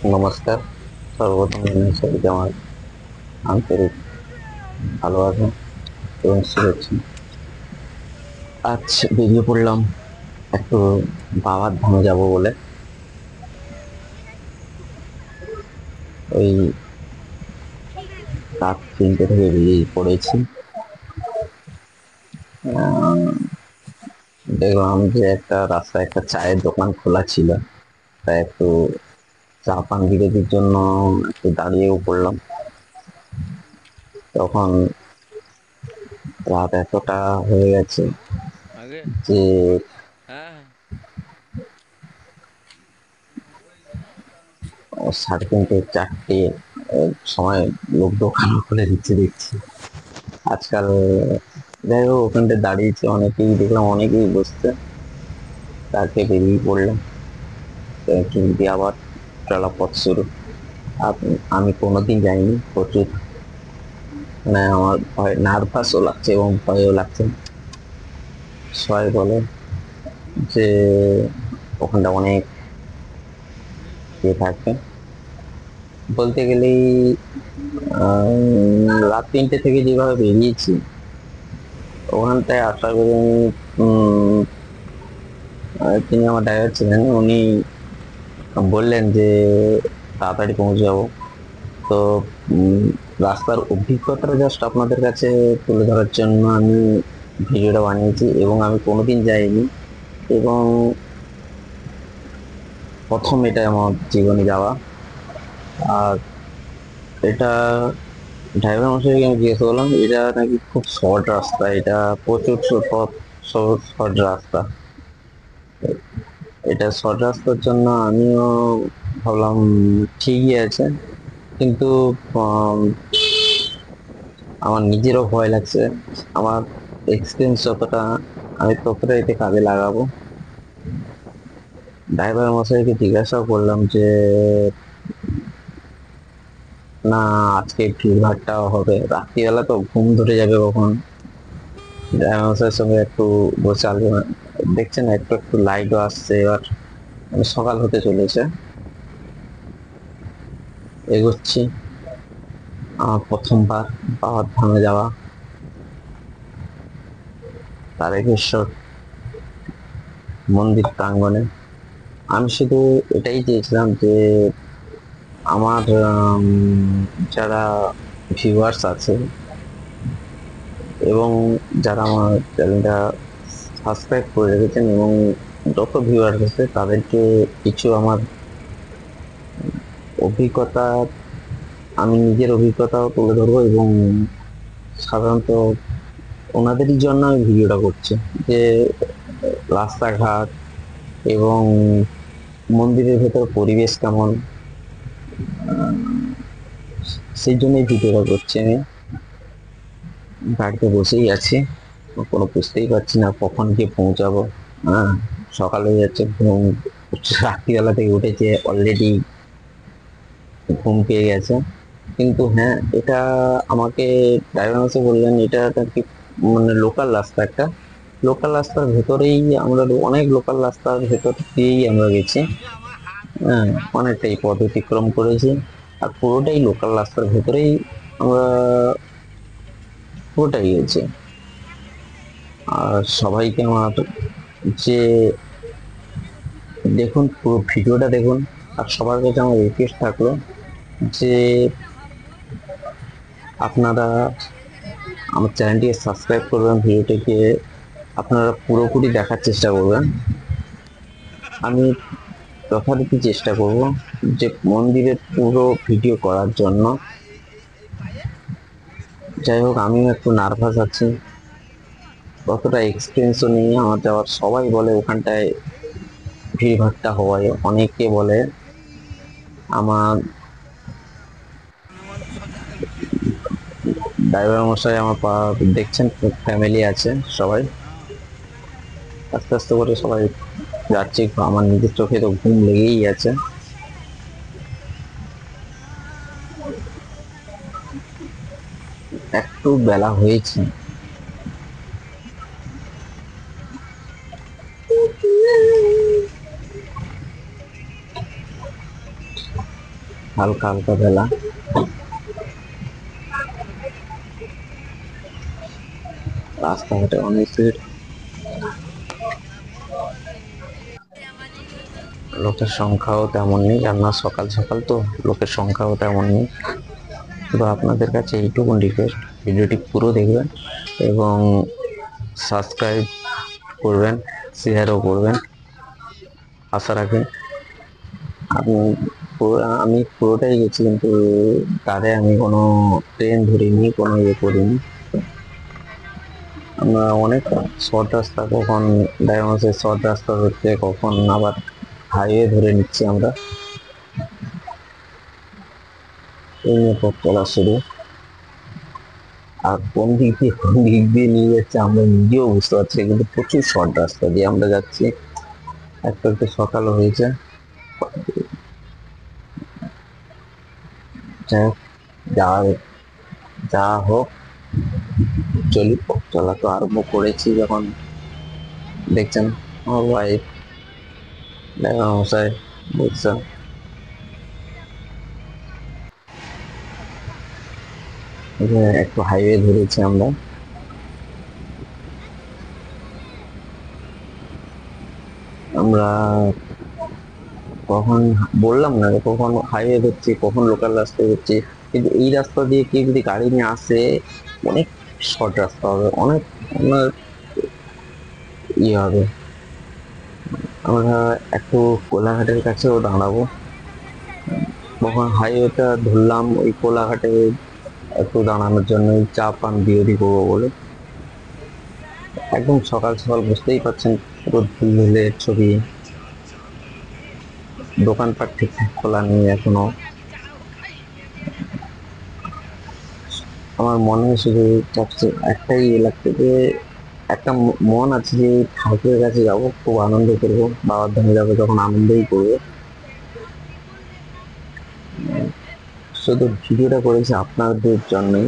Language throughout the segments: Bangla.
নমস্কার। সর্বপ্রথম জানাই সবাইকে আমার আন্তরিক ভালোবাসা এবং শুভেচ্ছা। আজ বেরিয়ে পড়লাম একটু বাবার ধামে যাব বলে। ওই রাত 3টে থেকে বেরিয়ে পড়েছি। দেখলাম যে একটা রাস্তায় একটা চায়ের দোকান খোলা ছিল, তাই একটু চা পান বিরতির জন্য একটু দাঁড়িয়েও পড়লাম। তখন রাত এতটা হয়ে গেছে আগে যে হ্যাঁ 3:30 4টে সময় লোক দোকান খুলে দিচ্ছে দেখছি আজকাল। যাই হোক, ওখানটায় দাঁড়িয়েছে অনেকেই, দেখলাম অনেকেই বসছে, তাকে বেরিয়ে পড়লাম। কিন্তু আবার চলাপথ শুরু। আমি কোনোদিন যাইনি, প্রচুর মানে আমার ভয়, নার্ভাসও লাগছে এবং ভয়ও লাগছে। সবাই বলে যে ওখানটা অনেক ইয়ে থাকবে, বলতে গেলেই রাত 3টে থেকে যেভাবে বেরিয়েছি ওখানটায় আশা করি তিনি আমার ড্রাইভার ছিলেন, উনি বললেন যে তাড়াতাড়ি পৌঁছে যাবো। তো উম, রাস্তার অভিজ্ঞতাটা জাস্ট আপনাদের কাছে তুলে ধরার জন্য আমি ভিডিওটা বানিয়েছি, এবং আমি কোনোদিন যাইনি, এবং প্রথম এটা আমার জীবনে যাওয়া। আর এটা ড্রাইভার মশাইকে আমি জিজ্ঞেস করলাম, এটা নাকি খুব শর্ট রাস্তা, এটা প্রচুর পথ, শর্ট রাস্তা। এটা শর্ট রাস্তার জন্য আমিও ভাবলাম ঠিকই আছে, কিন্তু আম, আমার নিজেরও ভয় লাগছে। আমার এক্সপিরিয়েন্স যতটা, আমি ততটা এতে কাজে লাগাবো। ড্রাইভার মশাইকে জিজ্ঞাসা করলাম যে না, আজকে ভিড়ভাড়টাও হবে, রাত্রিবেলা তো ঘুম ধরে যাবে কখন। ড্রাইভার মশাইয়ের সঙ্গে একটু বসে আলোচনা, দেখছেন একটু একটু লাইটও আসছে এবার, মানে সকাল হতে চলেছে। এগোচ্ছি, আমার প্রথমবার বাবার ধামে যাওয়া, তারকেশ্বর মন্দির প্রাঙ্গণে। আমি শুধু এটাই চেয়েছিলাম যে আমার যারা ভিউয়ার্স আছে এবং যারা আমার চ্যানেলটা সাবস্ক্রাইব করে রেখেছেন, এবং যত ভিউয়ার্স আছে তাদেরকে কিছু আমার অভিজ্ঞতা, আমি নিজের অভিজ্ঞতাও তুলে ধরবো, এবং সাধারণত ওনাদেরই জন্য আমি ভিডিওটা করছি, যে রাস্তাঘাট এবং মন্দিরের ভেতর পরিবেশ কেমন, সেই জন্যই ভিডিওটা করছি। আমি গাড়িতে বসেই আছি, কোনো বুঝতেই পারছি না কখন গিয়ে পৌঁছাবো। হ্যাঁ, সকাল হয়ে যাচ্ছে, ঘুম, রাত্রিবেলা থেকে উঠেছে অলরেডি, ঘুম পেয়ে গেছে। কিন্তু হ্যাঁ, এটা আমাকে ড্রাইভার এসে বললেন এটা নাকি মানে লোকাল রাস্তা, একটা লোকাল রাস্তার ভেতরেই আমরা, অনেক লোকাল রাস্তার ভেতর দিয়েই আমরা গেছি। হ্যাঁ, অনেকটাই পথ অতিক্রম করেছি, আর পুরোটাই লোকাল রাস্তার ভেতরেই আমরা পুরোটাই গেছি। আর সবাইকে আমার যে দেখুন, পুরো ভিডিওটা দেখুন। আর সবার কাছে আমার রিকোয়েস্ট থাকলো যে আপনারা আমার চ্যানেলটিকে সাবস্ক্রাইব করবেন, ভিডিওটিকে আপনারা পুরোপুরি দেখার চেষ্টা করবেন। আমি যথারীতি চেষ্টা করব যে মন্দিরের পুরো ভিডিও করার জন্য। যাই হোক, আমিও একটু নার্ভাস আছি, অতটা এক্সপিরিয়েন্সও নেই আমার যাওয়ার। সবাই বলে ওখানটায় ভিড়ভাট্টা হওয়ায়, অনেকে বলে আমার ড্রাইভার মশাই, আমার দেখছেন ফ্যামিলি আছে সবাই, আস্তে আস্তে করে সবাই যাচ্ছে। আমার নিজের চোখে তো ঘুম লেগেই আছে। একটু বেলা হয়েছে, হালকা হালকা বেলা, রাস্তাঘাটে অনেক ভিড়, লোকের সংখ্যাও তেমন নেই, কেননা সকাল সকাল তো লোকের সংখ্যাও তেমন নেই। তো আপনাদের কাছে এইটুকু রিকোয়েস্ট, ভিডিওটি পুরো দেখবেন এবং সাবস্ক্রাইব করবেন, শেয়ারও করবেন, আশা রাখি। আমি পুরোটাই গেছি, কিন্তু তারে আমি কোনো ট্রেন ধরিনি, কোনো ইয়ে করিনি। আমরা অনেক শর্ট রাস্তা, কখন ডায়মন্ডসের শর্ট রাস্তা হচ্ছে, কখন আবার হাইওয়ে ধরে নিচ্ছি আমরা। এই নিয়ে পথ চলা শুরু, আর কোন দিক দিয়ে নিয়ে যাচ্ছে আমরা নিজেও বুঝতে পারছি না, কিন্তু প্রচুর শর্ট রাস্তা দিয়ে আমরা যাচ্ছি। একটু একটু সকালও হয়েছে। যাই হোক, যা যা হোক, চলি। পথ চলা তো আরম্ভ করেছি যখন দেখছেন আমার ওয়াইফ, ড্রাইভার মশাই, বুঝছেন, একটু হাইওয়ে ধরেছি আমরা। আমরা কখন বললাম না, কখন হাইওয়ে ধরছি, কখন লোকাল রাস্তায় ধরছি, কিন্তু এই রাস্তা দিয়ে কেউ যদি গাড়ি নিয়ে আসে, অনেক শর্ট রাস্তা হবে, অনেক অনেক ইয়ে হবে। আমরা একটু কোলাঘাটের কাছেও দাঁড়াবো, কখন হাইওয়েটা ধরলাম ওই কোলাঘাটে একটু দাঁড়ানোর জন্য, চা পান বিরতি করবো বলে। একদম সকাল সকাল, বুঝতেই পারছেন, পুরো ধুলধুলের ছবি, দোকানপাট ঠিকঠাক খোলা নেই এখনো। আমার মনে হয় শুধু সবচেয়ে একটাই লাগছে যে, একটা মন আছে যে ঠাকুরের কাছে যাবো, খুব আনন্দ করবো, বাবার ধামে যাবো, যখন আনন্দই করবো। শুধু ভিডিওটা করেছি আপনাদের জন্যই।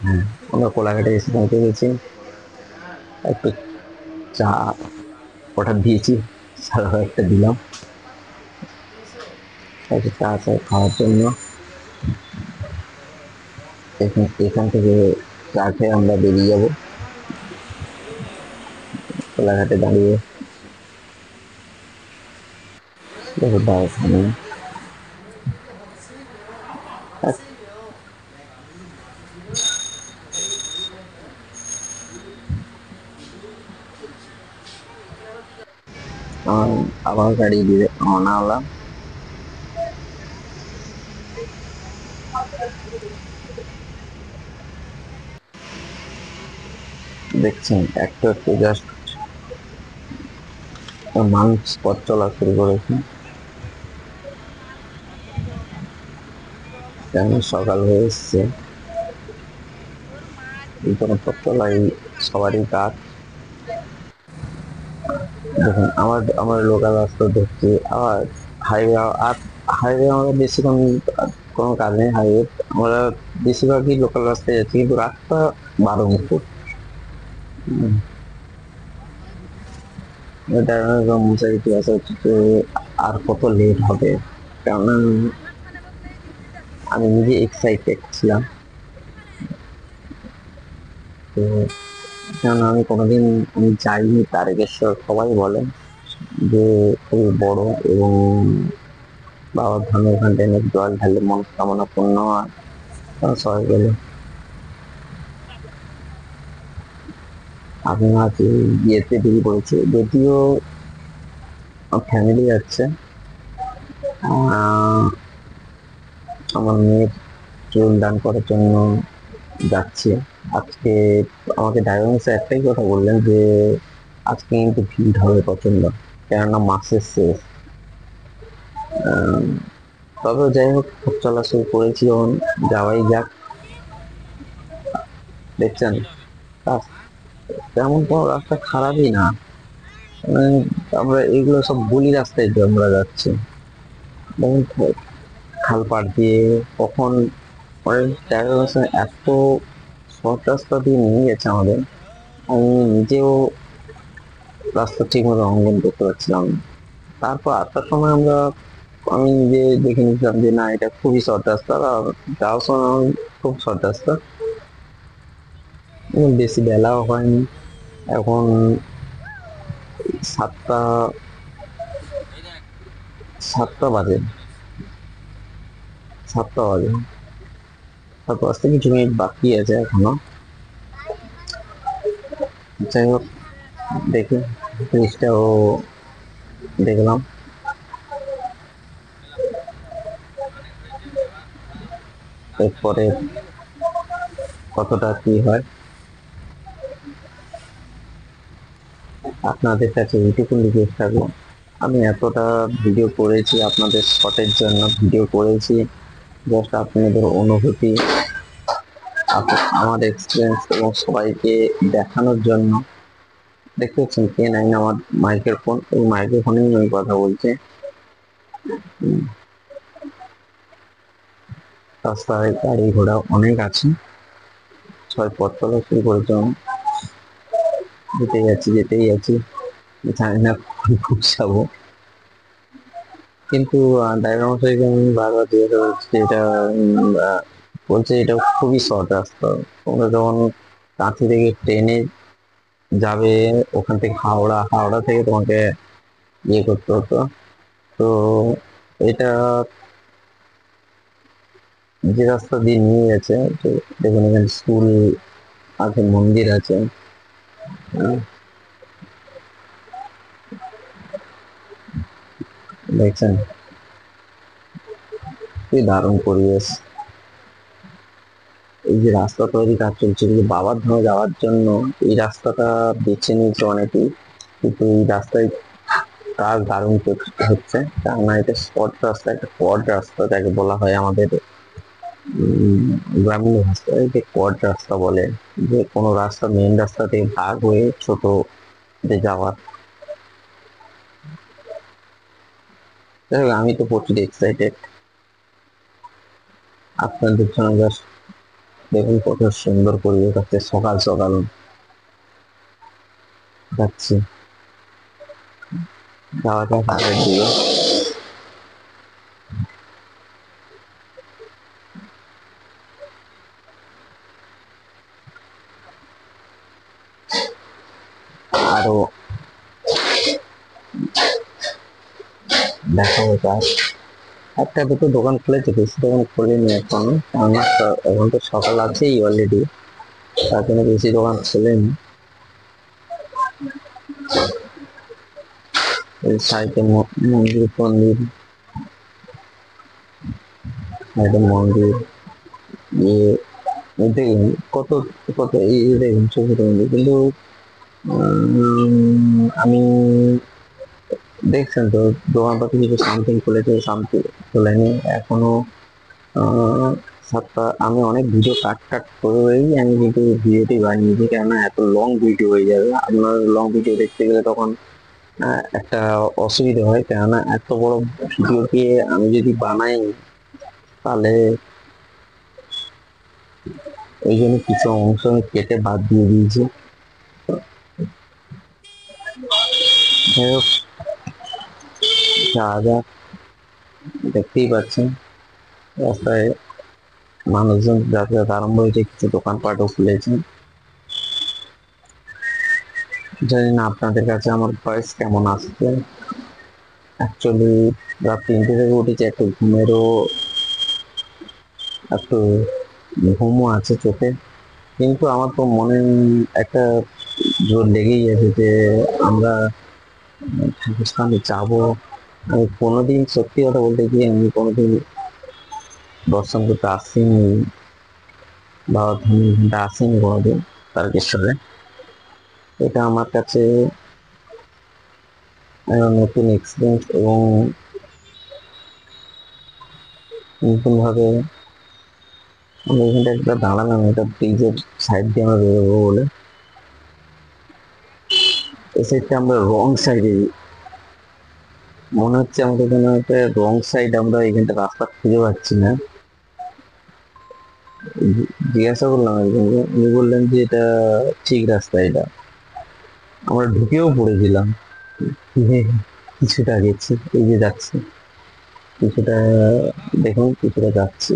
হ্যাঁ, আমরা কোলাঘাটে এসে পৌঁছে গেছি, একটু চা অর্ডার দিয়েছি, সারা একটা দিলাম, একটু চা চা খাওয়ার জন্য। এখান থেকে চা খেয়ে আমরা বেরিয়ে যাবো কোলাঘাটে দাঁড়িয়ে। সামনে আবার গাড়ি দিয়ে রওনা হলাম। দেখছেন একটু একটু জাস্ট মানুষ পথ চলা শুরু করেছে, কেন সকাল হয়ে এসছে। এই কোনো পথ চলাই সবারই কাজ। দেখুন, আমার লোকাল রাস্তা ধরছি, আবার হাইওয়ে, আর হাইওয়ে আমরা বেশিক্ষণ কোনো কাজ নেই। হাইওয়ে আমরা বেশিরভাগই লোকাল রাস্তায় যাচ্ছি, কিন্তু রাস্তা 12 ফুট। মশাই জিজ্ঞাসা হচ্ছে যে আর কত লেট হবে, কেননা আমি নিজে এক্সাইটেড ছিলাম। তো কেননা আমি যাইনি তারকেশ্বর, সবাই বলে যে খুবই বড়, এবং বাবার ধামের ওখানটায় নাকি জল ঢাললে মনস্কামনা পূর্ণ হয়। সবাই বলে আমি আজ বিয়েতে বেরিয়ে পড়েছি, যদিও ফ্যামিলি যাচ্ছে। আমার মেয়ের চুল দান করার জন্য যাচ্ছি আজকে। আমাকে ড্রাইভার একটাই কথা বললেন যে আজকে কিন্তু ভিড় হবে প্রচন্ড, কেননা মাসের শেষ। তবে যাই হোক, খুব চলাচল করেছি যখন, যাওয়াই যাক। দেখছেন তেমন কোনো রাস্তা খারাপই না, মানে আমরা এগুলো সব গলি রাস্তায় দিয়ে আমরা যাচ্ছি। যেমন খাল পাড় দিয়ে, কখন ড্রাইভার এত শর্ট রাস্তা দিয়ে নিয়ে গেছে আমাদের, আমি নিজেও রাস্তা ঠিক মতো অঙ্কন করতে পারছিলাম না। তারপর আসার সময় আমরা আমি নিজে দেখে নিয়েছিলাম যে না এটা খুবই শর্ট রাস্তা, আর যাওয়ার সময় খুব শর্ট রাস্তা। বেশি বেলাও হয়নি, এখন 7টা 7টা বাজে, 7টা বাজে। 7 বাজতে কিছু মিনিট বাকি আছে এখনো। যাই হোক, দেখি জিনিসটাও দেখলাম, এরপরে কতটা কি হয়। আপনাদের কাছে এইটুকু রিকোয়েস্ট থাকলো, আমি এতটা ভিডিও করেছি, আপনাদের শর্টের জন্য ভিডিও করেছি, জাস্ট আপনাদের অনুভূতি, আমার এক্সপিরিয়েন্স এবং সবাইকে দেখানোর জন্য। দেখতে পাচ্ছেন K9 আমার মাইকের ফোন, এই মাইকের ফোনেই আমি কথা বলছি। রাস্তায় গাড়ি ঘোড়া অনেক আছে, ছয় পথ চলা শুরু করেছে, যেতেই আছি, জানি না কখন পৌঁছাবো। কিন্তু ড্রাইভার মশাইকে আমি বারবার জিজ্ঞাসা করছি যে এটা বলছে এটা খুবই শর্ট রাস্তা। তোমরা যখন কাঁথি থেকে ট্রেনে যাবে, ওখান থেকে হাওড়া, হাওড়া থেকে তোমাকে ইয়ে করতে হতো। তো এটা যে রাস্তা দিয়ে নিয়ে গেছে, তো দেখুন এখানে স্কুল আছে, মন্দির আছে, দেখছেন কি দারুণ পরিবেশ। এই যে রাস্তা তৈরি কাজ চলছে, এই যে বাবার ধামে যাওয়ার জন্য এই রাস্তাটা বেছে নিয়েছে অনেকেই, কিন্তু এই রাস্তায় কাজ দারুণ হচ্ছে, কেননা এটা স্পট রাস্তা, একটা কোয়াড রাস্তা যাকে বলা হয় আমাদের গ্রামীণ ভাষায়, যে কোয়াড রাস্তা বলে, যে কোনো রাস্তা মেন রাস্তা থেকে ভাগ হয়ে ছোট যাওয়ার। যাই হোক, আমি তো প্রচুর এক্সাইটেড আপনাদের জন্য। জাস্ট দেখুন কত সুন্দর পরিবেশ আছে, সকাল সকাল যাচ্ছি, যাওয়া যাক আগের দিকে। আরো দেখা হতো, আর একটা দুটো দোকান খুলেছে, বেশি দোকান খোলেনি এখনো, কেননা এখন তো সকাল আছেই অলরেডি, তার জন্য বেশি দোকান খোলেনি। এই সাইডে মন্দির ফন্দির, সাইডে মন্দির, ইয়ে দেখুন কত কত দেখুন ছোট মন্দির, কিন্তু আমি দেখছেন তো দোকানপাতি কিছু সামথিং খুলেছে, সামথিং খোলেনি এখনো। 7টা, আমি অনেক ভিডিও কাট করেই আমি কিন্তু ভিডিওটি বানিয়েছি, কেননা এত লং ভিডিও হয়ে যাবে, আপনার লং ভিডিও দেখতে গেলে তখন একটা অসুবিধা হয়, কেননা এত বড় ভিডিওকে আমি যদি বানাই তাহলে ওই জন্য কিছু অংশ আমি কেটে বাদ দিয়ে দিয়েছি। যাই হোক, যা দেখতেই পাচ্ছেন রাস্তায় মানুষজন যাতায়াত আরম্ভ হয়েছে, কিছু দোকানপাটও খুলেছে। জানি না আপনাদের কাছে আমার ভয়েস কেমন আসছে। অ্যাকচুয়ালি রাত 3টে থেকে উঠেছে, একটু একটু ঘুমও আছে চোখে, কিন্তু আমার তো মনে একটা জোর লেগেই আছে যে আমরা ঠাকুর স্থানে যাবো। আমি কোনোদিন, সত্যি কথা বলতে গিয়ে আমি কোনোদিন দর্শন করতে আসিনি, বা ধর্মীয় আসিনি কোনোদিন তারকেশ্বরে। এটা আমার কাছে নতুন এক্সপিরিয়েন্স, এবং নতুন ভাবে আমি এখানটা একটা দাঁড়ালাম, একটা ব্রিজের সাইড দিয়ে আমরা বেরোবো বলে, এই সাইডটা আমরা রং সাইডে, মনে হচ্ছে আমাদের কোনো একটা রং সাইড, আমরা এখানটা রাস্তা খুঁজে পাচ্ছি না। জিজ্ঞাসা করলাম একজনকে, উনি বললেন যে এটা ঠিক রাস্তা, এটা আমরা ঢুকেও পড়েছিলাম, কিছুটা গেছি, এই যে যাচ্ছি। কিছুটা দেখুন, কিছুটা যাচ্ছে।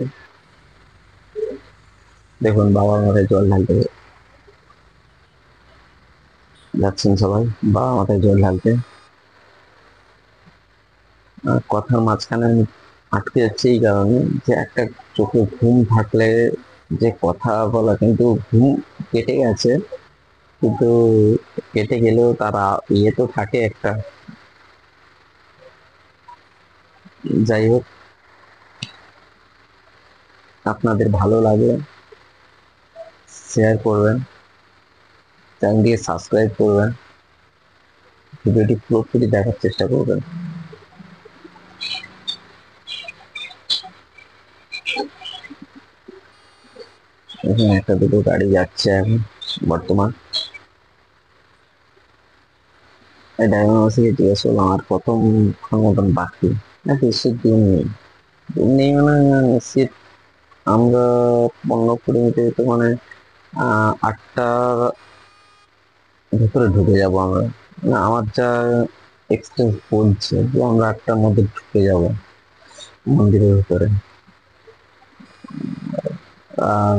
দেখুন বাবা মাথায় জল ঢালতে যাচ্ছেন সবাই, বাবা মাথায় জল ঢালতে। কথার মাঝখানে আমি আটকে যাচ্ছে এই কারণে যে একটা চোখে ঘুম থাকলে যে কথা বলা, কিন্তু ঘুম কেটে গেছে, কিন্তু কেটে গেলেও তারা ইয়ে তো থাকে একটা। যাই হোক, আপনাদের ভালো লাগলে শেয়ার করবেন, চ্যানেলটিকে সাবস্ক্রাইব করবেন, ভিডিওটি পুরোপুরি দেখার চেষ্টা করবেন। এখানে একটা দুটো গাড়ি যাচ্ছে এখন বর্তমান। এই ড্রাইভার মাসিকে জিজ্ঞেস করলাম আর কত মতন বাকি, না বেশি দিন নেই। দিন নেই মানে নিশ্চিত আমরা 15-20 মিনিটে তো মানে 8টার ভেতরে ঢুকে যাব আমরা। না, আমার যা এক্সপিরিয়েন্স বলছে যে আমরা 8টার মধ্যে ঢুকে যাব মন্দিরের ভিতরে। আর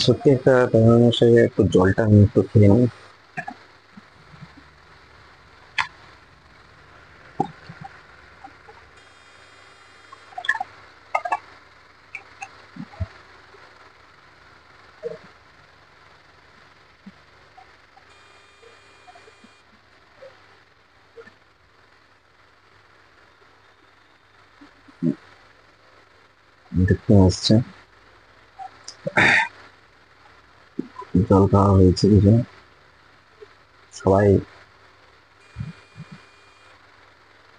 সত্যি একটা ড্রাইভার মশাই, একটু জলটা আমি একটু খেয়ে নিই। দেখতে আসছে, জল খাওয়া হয়েছে কিছু, সবাই।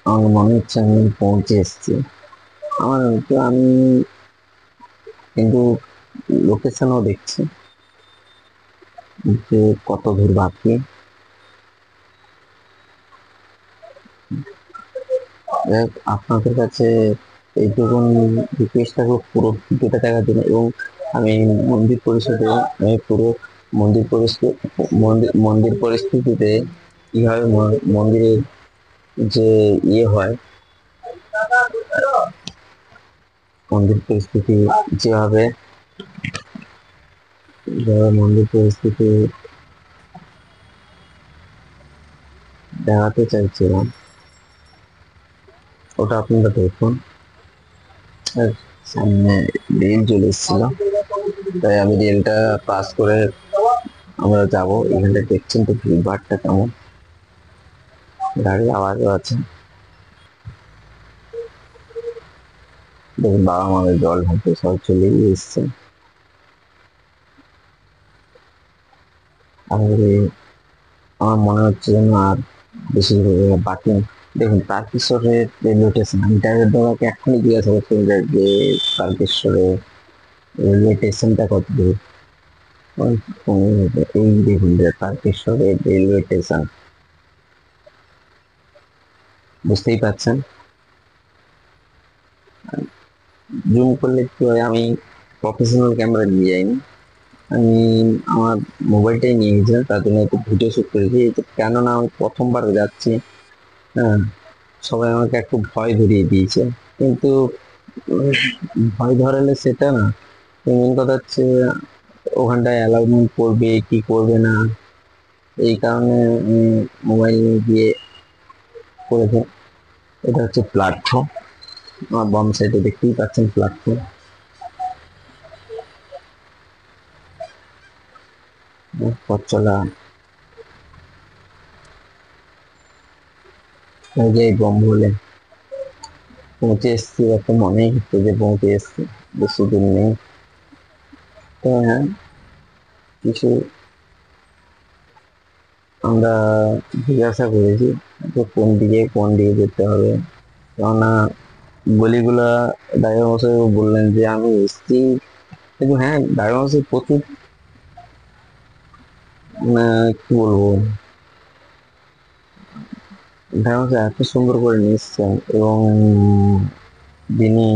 আমার মনে হচ্ছে আমি পৌঁছে এসেছি। আমার তো আমি কিন্তু লোকেশনও দেখছি যে কত দূর বাকি। যাই হোক, আপনাদের কাছে এইটুকু রিকোয়েস্ট থাকবে পুরো ভিডিওটা দেখার জন্য। এবং আমি মন্দির পরিষদে, আমি পুরো মন্দির পরিস্থিতিতে কিভাবে মন্দিরের যে ইয়ে হয়, মন্দির পরিস্থিতি যেভাবে মন্দির পরিস্থিতি দেখাতে চাইছিলাম, ওটা আপনারা দেখুন। আর সামনে রেল চলে এসেছিল, তাই আমি রেলটা পাস করে আমরা যাব। এখানটা দেখছেন তো ভিড়ভাড়টা কেমন, গাড়ির আওয়াজও আছে। দেখুন বাবা মায়ের জল ঢালতে সব চলে এসছে। আর আমার মনে হচ্ছে যেন আর বেশি বাকি নেই। দেখুন তারকেশ্বরের রেলওয়ে স্টেশন, আমি ড্রাইভার দাদাকে এখনই জিজ্ঞাসা করতে যে তারকেশ্বরে রেলওয়ে স্টেশনটা কত দূর। এই দেখুন যে তারকেশ্বরের রেলওয়ে স্টেশন, বুঝতেই পারছেন। জুম করলে কি হয়, আমি প্রফেশনাল ক্যামেরা নিয়ে যাইনি, আমি আমার মোবাইলটাই নিয়ে গেছিলাম, তার জন্য একটু ভিডিও শুট করেছি। কেননা আমি প্রথমবার যাচ্ছি, হ্যাঁ, সবাই আমাকে একটু ভয় ধরিয়ে দিয়েছে, কিন্তু ভয় ধরালে সেটা না। মেন কথা হচ্ছে ওখানটায় অ্যালাউডমেন্ট করবে কি করবে না, এই কারণে মোবাইল নিয়ে গিয়ে করেছে। এটা হচ্ছে প্ল্যাটফর্ম, আমার বাম সাইডে দেখতেই পাচ্ছেন প্ল্যাটফর্ম। পথ চলা হয়ে যায় বলে পৌঁছে এসছি, এত মনেই হচ্ছে যে পৌঁছে এসছি, বেশি দূর নেই। তো হ্যাঁ, কিছু আমরা জিজ্ঞাসা করেছি যে কোন দিকে যেতে হবে, কেননা গলিগুলা ড্রাইভার মশাই বললেন যে আমি এসছি। কিন্তু হ্যাঁ, ড্রাইভার মশাই প্রচুর কি বলবো, ড্রাইভার মশাই এত সুন্দর করে নিয়ে এসছেন। এবং যিনি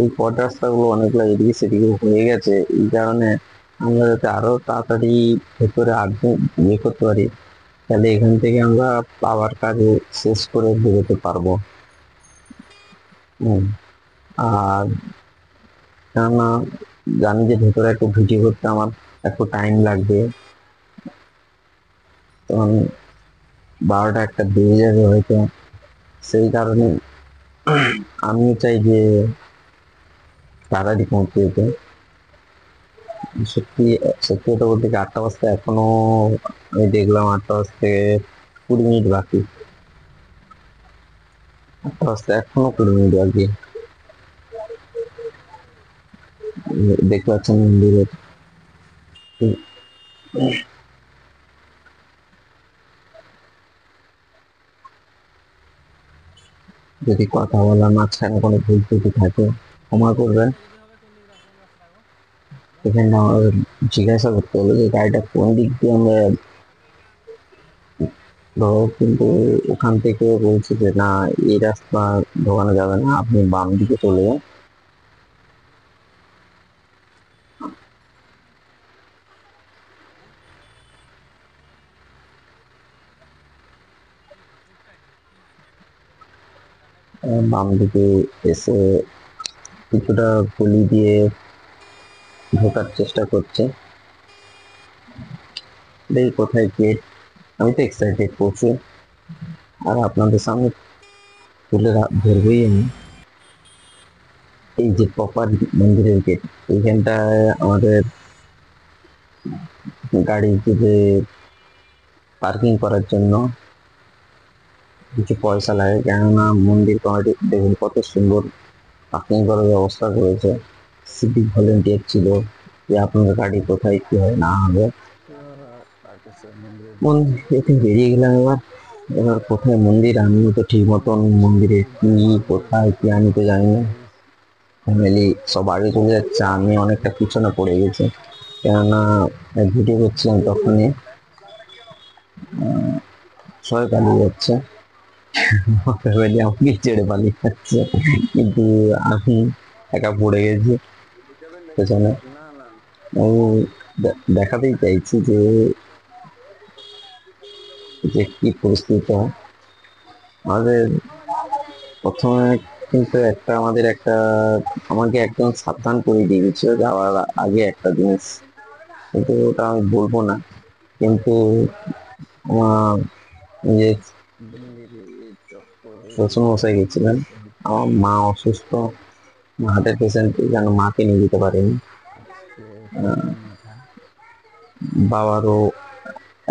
এই পথ রাস্তাগুলো অনেকগুলো এদিকে সেদিকে হয়ে গেছে, এই কারণে আমরা যাতে আরো তাড়াতাড়ি ভেতরে আগে ইয়ে করতে পারি, তাহলে এখান থেকে আমরা পাওয়ার কাজে শেষ করে বেরোতে পারবো। হুম, আর কেননা জানি যে ভেতরে একটু ভিডিও করতে আমার একটু টাইম লাগবে, তখন 12টা একটা বেজে যাবে হয়তো। সেই কারণে আমিও চাই যে তাড়াতাড়ি পৌঁছে যেতে। সত্যি সত্যি কথা বলতে কি 8টা বাজতে এখনো, আমি দেখলাম 8টা বাজতে 20 মিনিট বাকি। 8টা বাজতে এখনো 20 মিনিট বাকি। দেখতে পাচ্ছেন মন্দিরের যদি কথা বলার মাঝখানে কোনো ভুল ত্রুটি থাকে ক্ষমা করবেন। এখানে আমাদের জিজ্ঞাসা করতে হলো যে গাড়িটা কোন দিক দিয়ে আমরা ধরো, কিন্তু ওখান থেকে বলছে যে না, এই রাস্তা ঢোকানো যাবে না, আপনি বাম দিকে চলে যান। বাম দিকে এসে কিছুটা গলি দিয়ে ঢোকার চেষ্টা করছে। দেখি কোথায় গেট। আমি তো এক্সাইটেড প্রচুর, আর আপনাদের সামনে তুলে ধরবই আমি। এই যে প্রপার মন্দিরের গেট, এইখানটায় আমাদের গাড়ি যে পার্কিং করার জন্য কিছু পয়সা লাগে, কেননা মন্দির কমিটি দেখুন কত সুন্দর পার্কিং করার ব্যবস্থা করেছে। সিভিক ভলেন্টিয়ার ছিল যে আপনার গাড়ি কোথায় কি হয় না হবে। মন্দির থেকে বেরিয়ে গেলাম। এবার এবার কোথায় মন্দির, আমিও তো ঠিক মতন মন্দিরে কি কোথায় কি আমি তো জানি না। ফ্যামিলি সব আগে চলে যাচ্ছে, আমি অনেকটা পিছনে পড়ে গেছি, কেননা ভিডিও করছিলাম তখনই সবাই পালিয়ে যাচ্ছে। ফ্যামিলি আমাকে ছেড়ে পালিয়ে যাচ্ছে, কিন্তু আমি একা পড়ে গেছি পেছনে। আমি দেখাতেই চাইছি যে যে কি পরিস্থিতি হয় আমাদের। প্রথমে কিন্তু আমাকে একদম সাবধান করে দিয়ে গেছিল যাওয়ার আগে একটা জিনিস, কিন্তু ওটা আমি বলবো না। কিন্তু আমার যে শ্বশুর মশাই গেছিলেন, আমার মা অসুস্থ, হার্টের পেশেন্ট, যেন মাকে নিয়ে যেতে পারেনি। বাবারও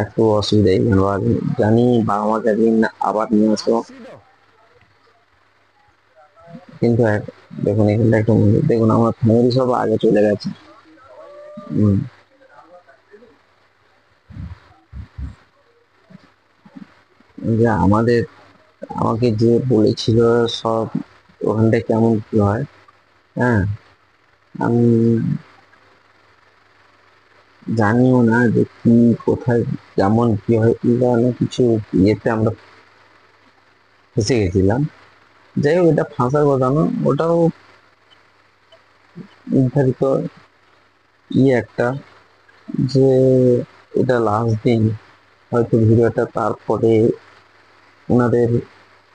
একটু অসুবিধা, এবার জানি বাবা মাকে একদিন আবার নিয়ে আসবো, কিন্তু দেখুন এখানটা একটা মন্দির, দেখুন আমার ফ্যামিলি সব আগে চলে গেছে। হম, যে আমাকে যে বলেছিল সব ওখানটা কেমন কি হয়, হ্যাঁ, আমি জানিও না যে কি কোথায় কেমন কি হয়, এই ধরনের কিছু ইয়েতে আমরা ফেসে গেছিলাম। যাই হোক, এটা ফাঁসার কথা না, ওটাও নির্ধারিত একটা, যে এটা লাস্ট দিন হয়তো ভিডিওটা। তারপরে ওনাদের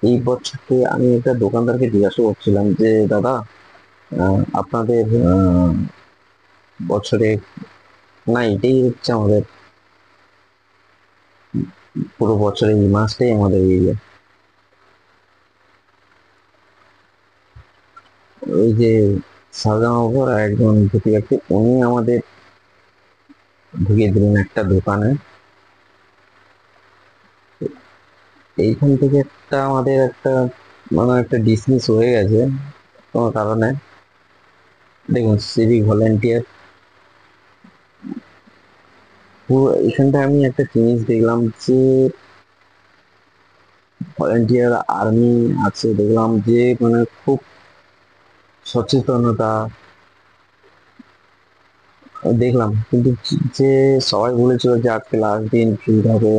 এই বছরকে আমি একটা দোকানদারকে জিজ্ঞাসা করছিলাম যে দাদা, আপনাদের বছরে, না এটাই হচ্ছে আমাদের পুরো বছরে এই মাসটাই আমাদের এই ওই যে সাজানো আর একজন ঢুকে গেছে, উনি আমাদের ঢুকিয়ে দিলেন একটা দোকানে। এইখান থেকে আমাদের একটা মানে একটা ডিসমিস হয়ে গেছে কোনো কারণে। দেখুন সিভিক ভলেন্টিয়ার, পুরো এখানটা আমি একটা জিনিস দেখলাম যে ভলেন্টিয়ার আর্মি আছে, দেখলাম যে মানে খুব সচেতনতা দেখলাম, কিন্তু যে সবাই বলেছিল যে আজকে লাস্ট দিন ভিড় হবে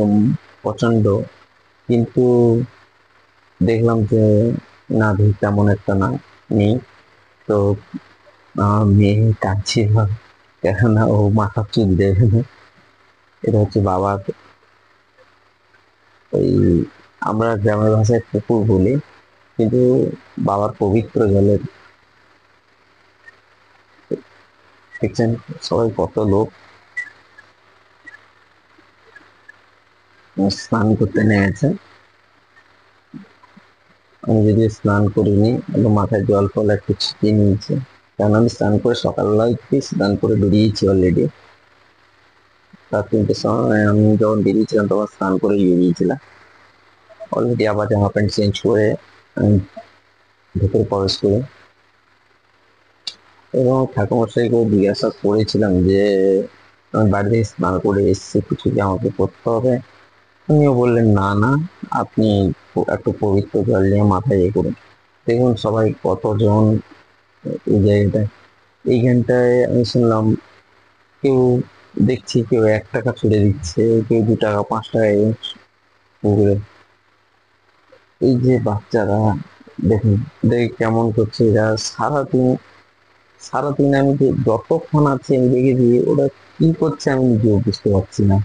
প্রচন্ড, কিন্তু দেখলাম যে না, ভিড় তেমন একটা না, নেই। তো মেয়ে কাঁদছিল, কেননা ও মাথা চুল দেবে না। এটা হচ্ছে বাবার ওই, আমরা গ্রামের ভাষায় কুকুর বলি, কিন্তু বাবার পবিত্র জলের দেখছেন সবাই কত লোক স্নান করতে নেমেছে। আমি যদি স্নান করিনি, একটু মাথায় জল ফল একটু ছিটিয়ে নিয়েছি, কারণ আমি স্নান করে সকালবেলায় স্নান করে বেরিয়েছি অলরেডি। রাত 3টের সময় আমি যখন বেরিয়েছিলাম তখন স্নান করে বেরিয়েছিলাম অলরেডি। আবার জামা প্যান্ট চেঞ্জ করে আমি ভেতরে প্রবেশ করি এবং ঠাকুরমশাইকে জিজ্ঞাসা করেছিলাম যে আমি বাড়ি থেকে স্নান করে এসেছি, কিছু কি আমাকে করতে হবে? উনিও বললেন না না, আপনি একটু পবিত্র জল নিয়ে মাথায় ইয়ে করুন। দেখুন সবাই কতজন এই জায়গাটায়, এইখানটায় আমি শুনলাম কেউ, দেখছি কেউ 1 টাকা ছুড়ে দিচ্ছে, কেউ 2 টাকা 5 টাকা পুকুরে। এই যে বাচ্চারা দেখুন দেখে কেমন করছে এরা সারাদিন। সারাদিন আমি যে যতক্ষণ আছে আমি দেখেছি ওরা কি করছে আমি নিজেও বুঝতে পারছি না।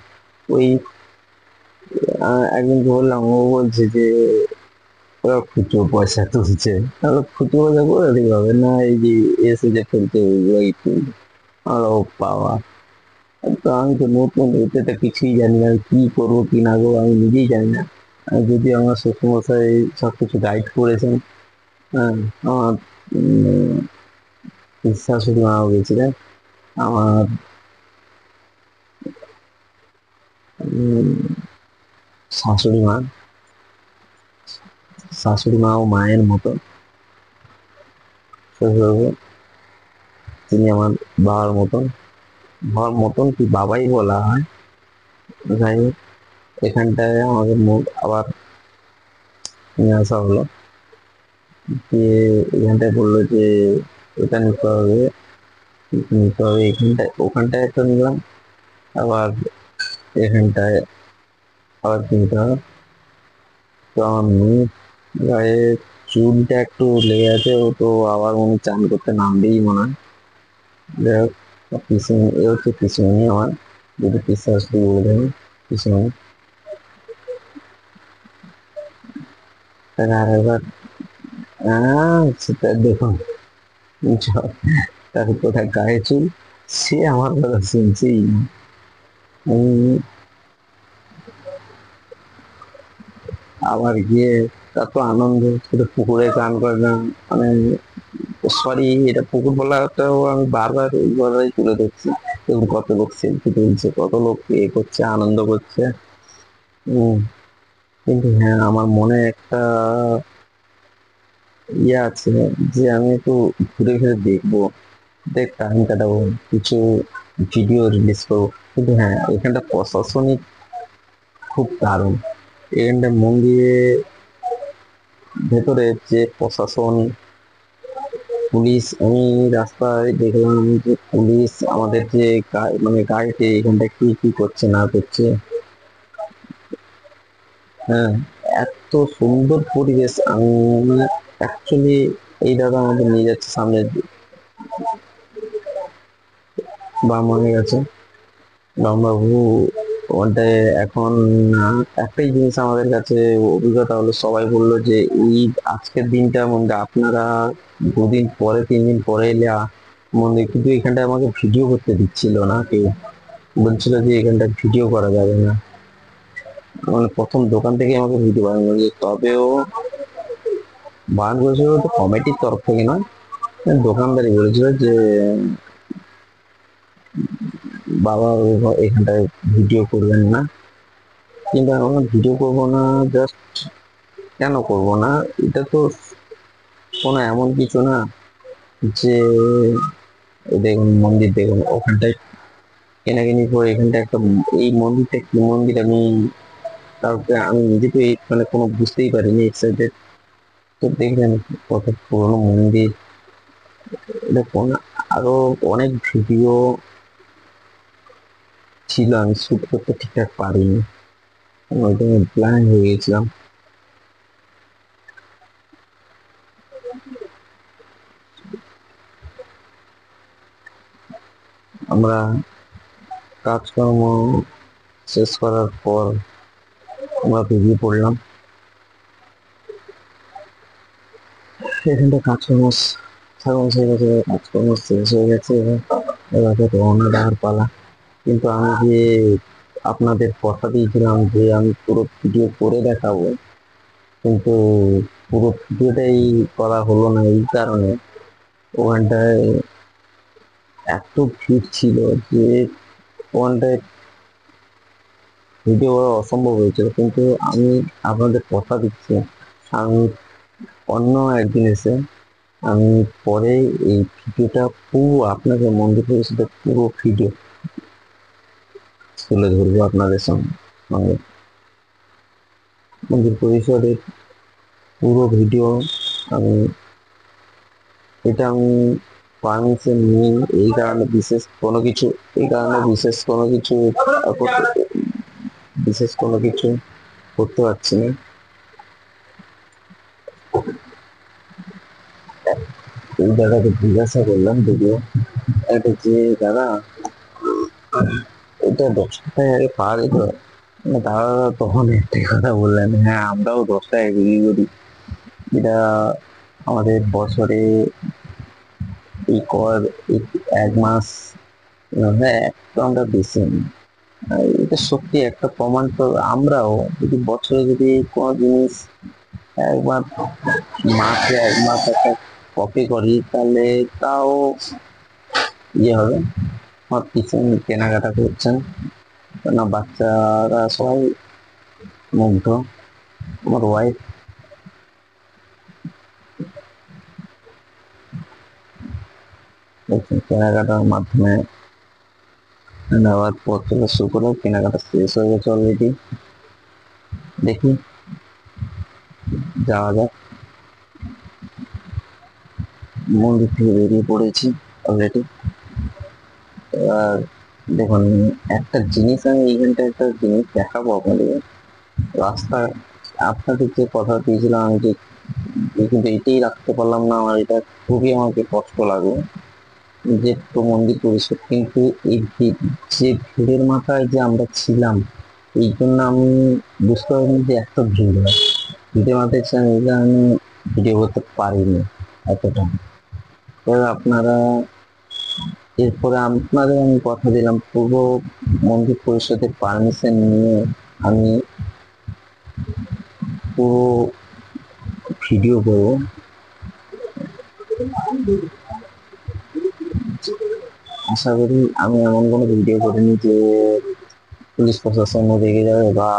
ওই একদিনকে বললাম, ও বলছে যে ওরা খুচরো পয়সা তুলছে। তাহলে খুচরো পয়সা করে দিতে হবে না, এই যে এসে যে ফেলছে ওইগুলোই তুলছে। আমরা ও বাবা, তো আমি তো নতুন, এতে তো কিছুই জানি না, আমি কি করবো কি না করবো আমি নিজেই জানি না। আর যদি আমার শ্বশুরমশাই সবকিছু গাইড করেছেন। হ্যাঁ, আমার শাশুড়ি মাও গেছিলেন, আমার উম, শাশুড়ি মা, শাশুড়ি মাও মায়ের মতো। শ্বশুরবাবু তিনি আমার বাবার মতন, বাবার মতন কি বাবাই বলা হয়। যাই হোক, এখানটায় আমাকে মুখ আবার নিয়ে আসা হলো, দিয়ে এখানটায় বললো যে এটা নিতে হবে, নিতে হবে এখানটায়, ওখানটায় একটা নিলাম, আবার এখানটায় আবার কিনতে হবে। তো আমার মেয়ে গায়ে চুলটা একটু লেগে আছে, ও তো আবার উনি চান করতে নামবেই মনে হয়। যাই হোক, পিসিমণি এ হচ্ছে পিসিমণি আমার, যদি পিসি আসলে বলে দেবেন পিসিমণি। তাহলে আর একবার সেটা দেখুন, তার কোথায় গায়ে চুল, সে আমার কথা শুনছেই না। উম, আবার গিয়ে তার তো আনন্দ, সেটা পুকুরে চান করে না, মানে সরি এটা পুকুর বলাটাও আমি বারবার ওই কথাই তুলে ধরছি। দেখুন কত লোক সেলফি তুলছে, কত লোক এ করছে, আনন্দ করছে। হম কিন্তু হ্যাঁ, আমার মনে একটা ইয়ে আছে যে আমি একটু ঘুরে ঘুরে দেখবো, দেখ টাইম কাটাবো, কিছু ভিডিও রিলিজ করবো। কিন্তু হ্যাঁ, এখানটা প্রশাসনিক খুব দারুণ। এখানটা মন্দিরে ভেতরে যে প্রশাসন, পুলিশ, আমি রাস্তায় দেখলাম যে পুলিশ আমাদের যে মানে গাড়িতে এখানটা কি কি করছে না করছে। হ্যাঁ, এত সুন্দর পরিবেশ। আমি মানে অ্যাকচুয়ালি এই দাদা আমাদের নিয়ে যাচ্ছে সামনে, বাম হয়ে গেছে বাবু ওটায় এখন। একটাই জিনিস আমাদের কাছে অভিজ্ঞতা হলো, সবাই বললো যে এই আজকের দিনটা মধ্যে আপনারা 2 দিন পরে 3 দিন পরে এলে মন্দির, কিন্তু এখানটায় আমাকে ভিডিও করতে দিচ্ছিল না কেউ, বলছিল যে এখানটা ভিডিও করা যাবে না। মানে প্রথম দোকান থেকে আমাকে ভিডিও বানানো বলেছে, তবেও বারণ করেছিল তো কমিটির তরফ থেকে না, দোকানদারি বলেছিল যে বাবা এখানটায় ভিডিও করবেন না। কিন্তু আমরা ভিডিও করবো না, জাস্ট কেন করব না? এটা তো কোনো এমন কিছু না যে, এই দেখুন মন্দির, দেখুন ওখানটায় কেনাকিনি করে এখানটা একটা, এই মন্দিরটা কি মন্দির আমি, কাউকে আমি নিজে তো মানে কোনো বুঝতেই পারিনি এক্সাইটেড। তো দেখলেন কত পুরোনো মন্দির। এটা কোন, আরো অনেক ভিডিও ছিল, আমি শুট করতে ঠিকঠাক পারিনি, আমি ওই টাইমে ব্ল্যাঙ্ক হয়ে গেছিলাম। আমরা কাজকর্ম শেষ করার পর আমরা বেরিয়ে পড়লাম। এখানটা কাজকর্ম ছাগল হয়ে গেছে, কাজকর্ম শেষ হয়ে গেছে, এবার রওনা দেওয়ার পালা। কিন্তু আমি যে আপনাদের কথা দিয়েছিলাম যে আমি পুরো ভিডিও করে দেখাবো, কিন্তু পুরো ভিডিওটাই করা হলো না এই কারণে ওখানটায় এত ভিড় ছিল যে ওখানটায় ভিডিও করা অসম্ভব হয়েছিল। কিন্তু আমি আপনাদের কথা দিচ্ছি, আমি অন্য একদিন এসে আমি পরে এই ভিডিওটা পুরো আপনাদের মন্দির পরিষদের পুরো ভিডিও তুলে ধরবো আপনাদের সঙ্গে মন্দির পরিষদের পুরো ভিডিও। আমি এটা আমি পারমিশন নিই, এই কারণে বিশেষ কোনো কিছু বিশেষ কোনো কিছু করতে পারছি না। এই দাদাকে জিজ্ঞাসা করলাম ভিডিও এটা যে দাদা এটা 10 টাকায় আগে পাওয়া যেত না? দাদা তখন একটাই কথা বললেন, হ্যাঁ আমরাও 10 টাকায় বিক্রি করি। এটা আমাদের বছরে এই কর এই 1 মাস একটু আমরা বেশি নিই। আর এটা সত্যি একটা প্রমাণ। তো আমরাও যদি বছরে যদি কোনো জিনিস একবার মাসে 1 মাস একটা কপি করি তাহলে তাও হবে। আমার পিছনে কেনাকাটা করছেন না, বাচ্চারা সবাই মুগ্ধ। আমার ওয়াইফ কেনাকাটার মাধ্যমে নেওয়ার পর থেকে শুরু করে কেনাকাটা শেষ হয়ে গেছে অলরেডি। দেখি যাওয়া যাক, মন্দির থেকে বেরিয়ে পড়েছি অলরেডি। এবার দেখুন একটা জিনিস, আমি এইখানটা একটা জিনিস দেখাবো আপনাদের। রাস্তা আপনাদের যে কথা দিয়েছিলাম আমি যে কিন্তু এটাই রাখতে পারলাম না, আমার এটা খুবই আমাকে কষ্ট লাগে যে তো মন্দির পরিষদ কিন্তু এই যে ভিড়ের মাথায় যে আমরা ছিলাম এই জন্য আমি বুঝতে পারিনি যে এত ভিড় হয়। ভিড়ের মাথায় ছিলাম এই কারণে ভিডিও করতে পারিনি এতটা। এবার আপনারা এরপরে আপনাদের আমি কথা দিলাম পুরো মন্দির পরিষদের পারমিশন নিয়ে আমি পুরো ভিডিও করবো। আশা করি আমি এমন কোনো ভিডিও করিনি যে পুলিশ প্রশাসনও রেগে যাবে বা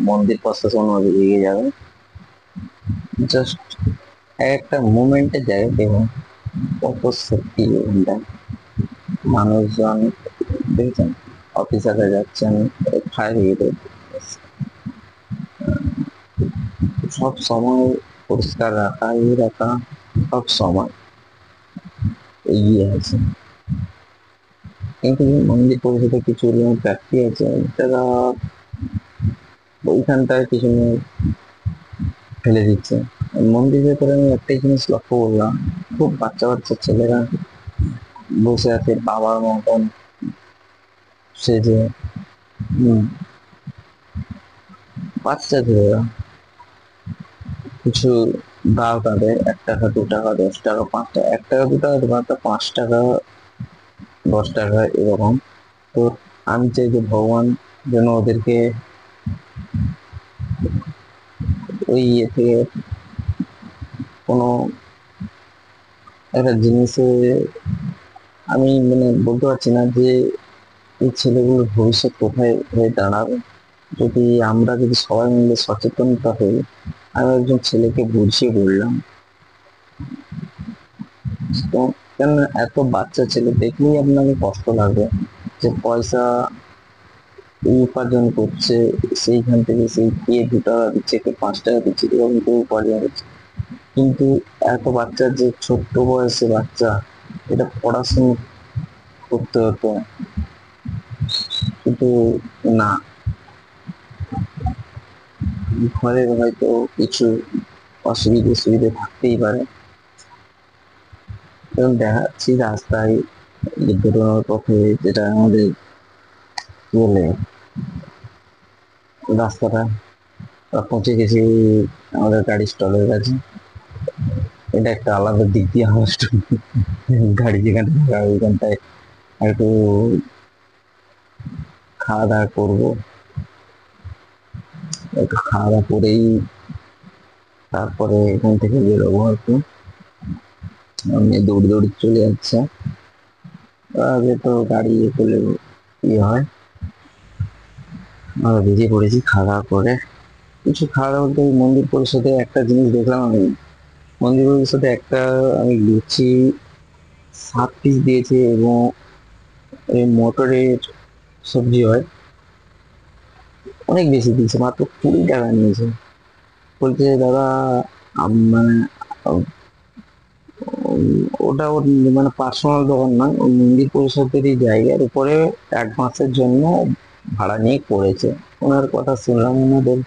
মন্দির প্রশাসনও রেগে যাবে। জাস্ট একটা মুভমেন্টে যায় দেখুন কত সেফটি ওখানটা, মানুষজন দেখছেন, অফিসাররা যাচ্ছেন, ফায়ার ব্রিগেড সব সময় পরিষ্কার রাখা রাখা সব সময় এগিয়ে আছে। কিন্তু মন্দির পরিষদে কিছু ব্যক্তি আছে যারা ওইখানটায় কিছু ফেলে দিচ্ছে। মন্দিরের ভেতরে আমি একটাই জিনিস লক্ষ্য করলাম, খুব বাচ্চা বাচ্চা ছেলেরা বসে আছে বাবার মতন সেজে। বাচ্চা ছেলেরা কিছু দাও তাদের 1 টাকা 2 টাকা 10 টাকা 5 টাকা, 1 টাকা 2 টাকা 5 টাকা 10 টাকা এরকম। তো আমি চাই যে ভগবান যেন ওদেরকে ওই ইয়ে থেকে কোনো একটা জিনিসে, আমি মানে বলতে পারছি না যে এই ছেলেগুলোর ভবিষ্যৎ কোথায় হয়ে দাঁড়াবে যদি আমরা যদি সবাই মিলে সচেতনতা হই। আমি একজন ছেলেকে বুঝিয়ে বললাম, তো কেন এত বাচ্চা ছেলে দেখলেই আপনাকে কষ্ট লাগবে যে পয়সা উপার্জন করছে, সেইখান থেকে সেই গিয়ে 2 টাকা দিচ্ছে, কেউ 5 টাকা দিচ্ছে, এরকম কেউ উপার্জন করছে। কিন্তু এত বাচ্চা যে ছোট্ট বয়সে বাচ্চা এটা পড়াশোনা করতে হতো, কিন্তু না, ঘরের হয়তো কিছু সুবিধে থাকতেই পারে। এবং দেখাচ্ছি রাস্তায় বেরোনোর পথে যেটা আমাদের কি বলে রাস্তাটা পৌঁছে গেছি আমাদের গাড়ি স্টলের কাছে। এটা একটা আলাদা দিক দিয়ে আমার গাড়ি যেখানে থাকা ওইখানটায় একটু খাওয়া দাওয়া করবো, একটু খাওয়া দাওয়া করেই তারপরে এখান থেকে বেরোবো আর কি। আমি দৌড়ে দৌড়ে চলে যাচ্ছে, আগে তো গাড়ি ইয়ে করলে ইয়ে হয়। আমরা বেরিয়ে পড়েছি খাওয়া দাওয়া করে। কিছু খাওয়া দাওয়া বলতে ওই মন্দির পরিষদে একটা জিনিস দেখলাম আমি, মন্দির পরিষদে একটা আমি লুচি 7 পিস দিয়েছে, এবং এই মটরের সবজি হয়, অনেক বেশি দিয়েছে, মাত্র 20 টাকা নিয়েছে। বলছে দাদা মানে উম, ওটা ওর মানে পার্সোনাল দোকান নয়, ওই মন্দির পরিষদেরই জায়গার উপরে অ্যাডভান্সের জন্য ভাড়া নিয়ে করেছে। ওনার কথা শুনলাম, ওনাদের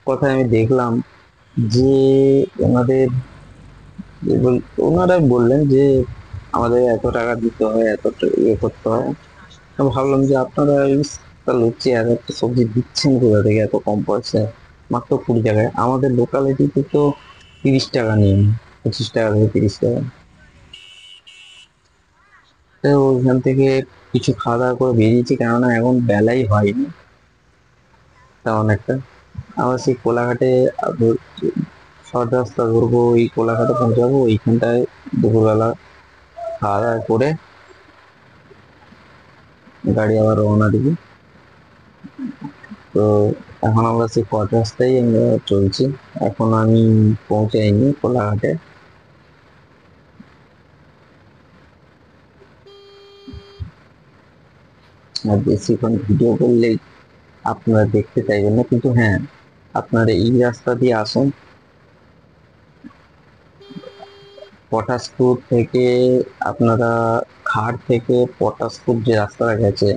কথায় আমি দেখলাম যে ওনাদের ওনারা বললেন যে আমাদের এত টাকা দিতে হয়, ইয়ে করতে হয়। আমি ভাবলাম যে আপনারা এই লুচি আর একটা সবজি দিচ্ছেন কোথা থেকে এত কম পয়সায়, মাত্র 20 টাকায়। আমাদের লোকালিটিতে তো 30 টাকা নিয়ে নেয়, 25 টাকা থেকে 30 টাকা। তো ওইখান থেকে কিছু খাওয়া দাওয়া করে বেরিয়েছি, কেননা এখন বেলাই হয়নি তেমন একটা। আবার সেই কোলাঘাটে শর্ট রাস্তা ধরবো, ওই কোলাঘাটে পৌঁছাবো, ওইখানটায় দুপুরবেলা খাওয়া দাওয়া করে গাড়ি আবার রওনা দিবি। তো এখন আমরা সেই পথ রাস্তায় আমরা চলছি। এখন আমি পৌঁছাইনি কোলাঘাটে। আর বেশিক্ষণ ভিডিও করলে আপনারা দেখতে চাইবেন না, কিন্তু হ্যাঁ, আপনারা এই রাস্তা দিয়ে আসুন, পটাশপুর থেকে আপনারা খাড় থেকে পটাশপুর যে রাস্তাটা গেছে,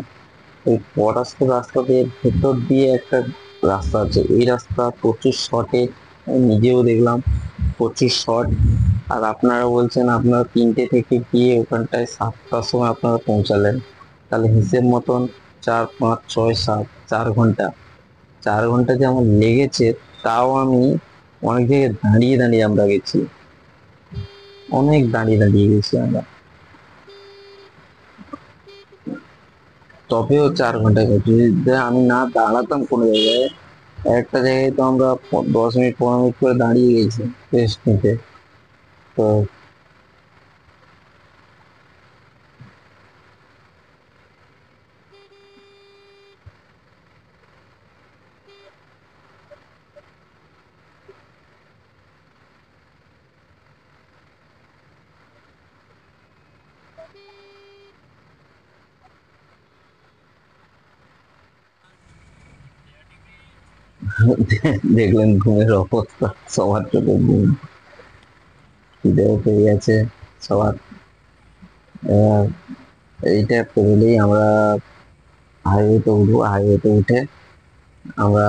ওই পটাশপুর রাস্তা দিয়ে ভেতর দিয়ে একটা রাস্তা আছে, ওই রাস্তা প্রচুর শর্টে, নিজেও দেখলাম প্রচুর শর্ট। আর আপনারা বলছেন আপনারা 3টে থেকে গিয়ে ওখানটায় 7টার সময় আপনারা পৌঁছালেন, তাহলে হিসেব মতন 4 5 6 7 4 ঘন্টা, 4 ঘন্টা যে আমার লেগেছে, তাও আমি অনেক জায়গায় দাঁড়িয়ে দাঁড়িয়ে আমরা গেছি, অনেক দাঁড়িয়ে দাঁড়িয়ে গেছি আমরা, তবেও 4 ঘন্টা গেছি। যদি আমি না দাঁড়াতাম কোনো জায়গায়, একটা জায়গায় তো আমরা 10 মিনিট 15 মিনিট করে দাঁড়িয়ে গেছি রেস্ট নিতে। তো দেখলেন ঘুমের অবস্থা, সবার চোখে ঘুম, খিদেও পেয়ে গেছে সবার। আহ, এইটা পেরোলেই আমরা হাইওয়েতে উঠবো, হাইওয়েতে উঠে আমরা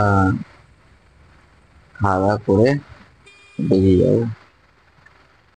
খাওয়া দাওয়া করে বেরিয়ে যাবো।